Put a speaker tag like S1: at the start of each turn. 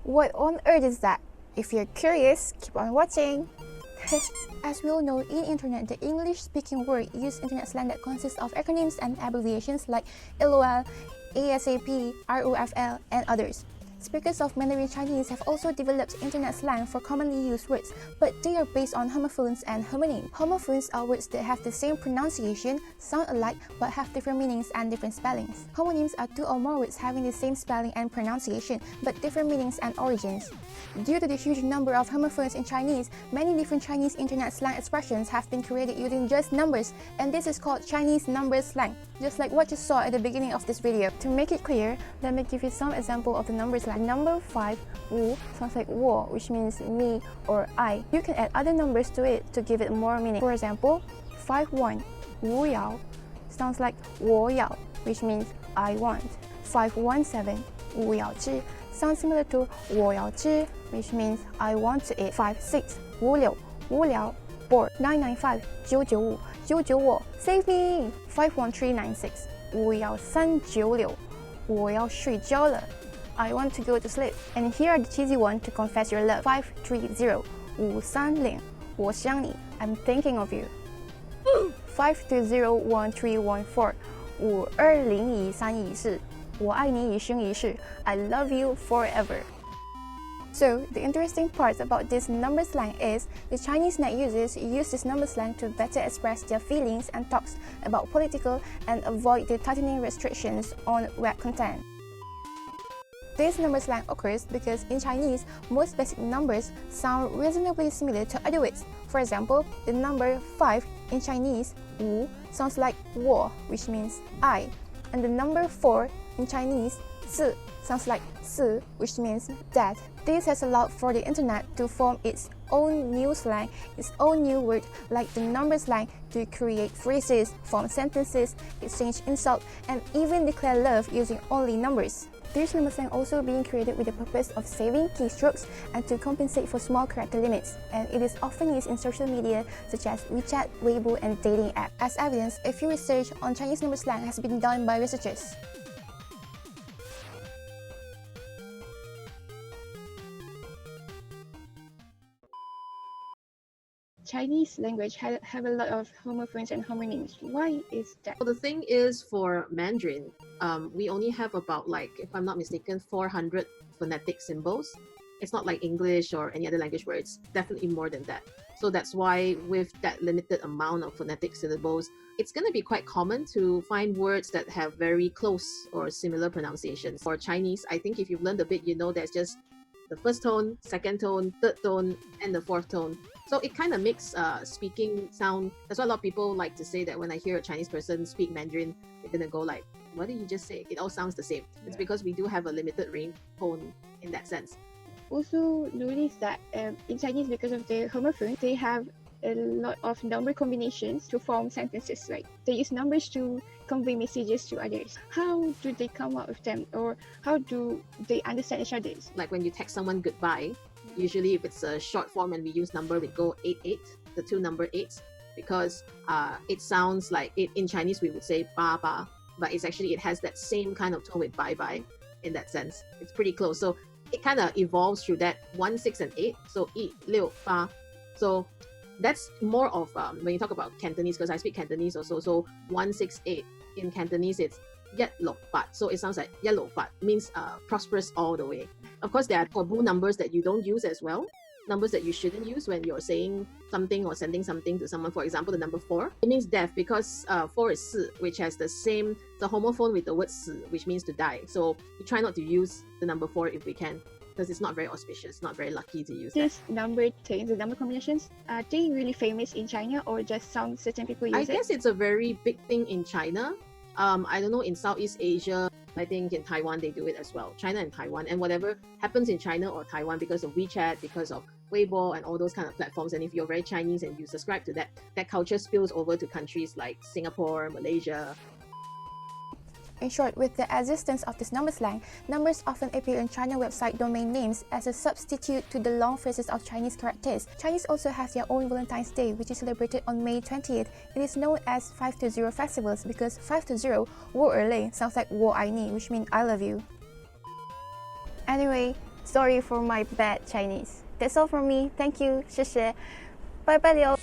S1: What on earth is that? If you're curious, keep on watching. As we all know, in internet, the English-speaking world use internet slang that consists of acronyms and abbreviations like LOL, ASAP, ROFL, and others. Speakers of Mandarin Chinese have also developed internet slang for commonly used words, but they are based on homophones and homonyms. Homophones are words that have the same pronunciation, sound alike, but have different meanings and different spellings. Homonyms are two or more words having the same spelling and pronunciation, but different meanings and origins. Due to the huge number of homophones in Chinese, many different Chinese internet slang expressions have been created using just numbers, and this is called Chinese number slang, just like what you saw at the beginning of this video. To make it clear, let me give you some example of the number slang. Number 5, wu, sounds like wo, which means me or I. You can add other numbers to it to give it more meaning. For example, 5-1, wu yao, sounds like wo yao, which means I want. 5-1-7, wu yao zhi, sounds similar to wo yao zhi, which means I want to eat. 5-6, wu liu, wu liao, bored. 995, 995, 995, save me. 51396, 51396, 我要睡觉了, I want to go to sleep. And here are the cheesy ones to confess your love. 530, 530, 我想你, I'm thinking of you. 5201314, 5201314, 我爱你一生一世, I love you forever. So, the interesting part about this number slang is the Chinese net users use this number slang to better express their feelings and thoughts about political and avoid the tightening restrictions on web content. This number slang occurs because in Chinese, most basic numbers sound reasonably similar to other words. For example, the number 5 in Chinese, 5, sounds like 我, which means I, and the number 4 in Chinese, 4, sounds like 4, which means that. This has allowed for the internet to form its own new slang, its own new word like the number slang to create phrases, form sentences, exchange insults, and even declare love using only numbers. This number slang also being created with the purpose of saving keystrokes and to compensate for small character limits, and it is often used in social media such as WeChat, Weibo, and dating apps. As evidence, a few research on Chinese number slang has been done by researchers. Chinese language have a lot of homophones and homonyms. Why is that?
S2: Well, the thing is, for Mandarin, we only have about, like, if I'm not mistaken, 400 phonetic symbols. It's not like English or any other language where it's definitely more than that. So that's why with that limited amount of phonetic syllables, it's going to be quite common to find words that have very close or similar pronunciations. For Chinese, I think if you've learned a bit, you know there's just the first tone, second tone, third tone, and the fourth tone. So it kind of makes speaking sound. That's why a lot of people like to say that when I hear a Chinese person speak Mandarin, they're gonna go like, what did you just say? It all sounds the same. It's because we do have a limited range tone in that sense.
S1: Also notice that in Chinese, because of the homophone, they have a lot of number combinations to form sentences. Like they use numbers to convey messages to others. How do they come up with them, or how do they understand each other?
S2: Like when you text someone goodbye, usually if it's a short form and we use number, we go 88, the two number 8s, because it sounds like it in Chinese we would say ba ba, but it's actually, it has that same kind of tone with bye bye in that sense. It's pretty close. So it kind of evolves through that 1, 6, and 8. So 1, 6, 8. So that's more of when you talk about Cantonese, because I speak Cantonese also. So 1, 6, 8 in Cantonese, it's yet lok bat. So it sounds like yellow bat, means prosperous all the way. Of course, there are taboo numbers that you don't use as well. Numbers that you shouldn't use when you're saying something or sending something to someone. For example, the number 4, it means death, because 4 is 4, which has the homophone with the word 死, which means to die. So we try not to use the number 4 if we can, because it's not very auspicious, not very lucky to use
S1: These number things, the number combinations, are they really famous in China, or just some certain people use it?
S2: I guess it's a very big thing in China. I don't know, in Southeast Asia, I think in Taiwan they do it as well. China and Taiwan, and whatever happens in China or Taiwan because of WeChat, because of Weibo and all those kind of platforms, and if you're very Chinese and you subscribe to that, that culture spills over to countries like Singapore, Malaysia.
S1: In short, with the existence of this number slang, numbers often appear in China website domain names as a substitute to the long phrases of Chinese characters. Chinese also has their own Valentine's Day, which is celebrated on May 20th. It is known as 520 festivals because 520, 我而累, sounds like 我爱你, which means I love you. Anyway, Sorry for my bad Chinese. That's all from me. Thank you. 谢谢。拜拜了。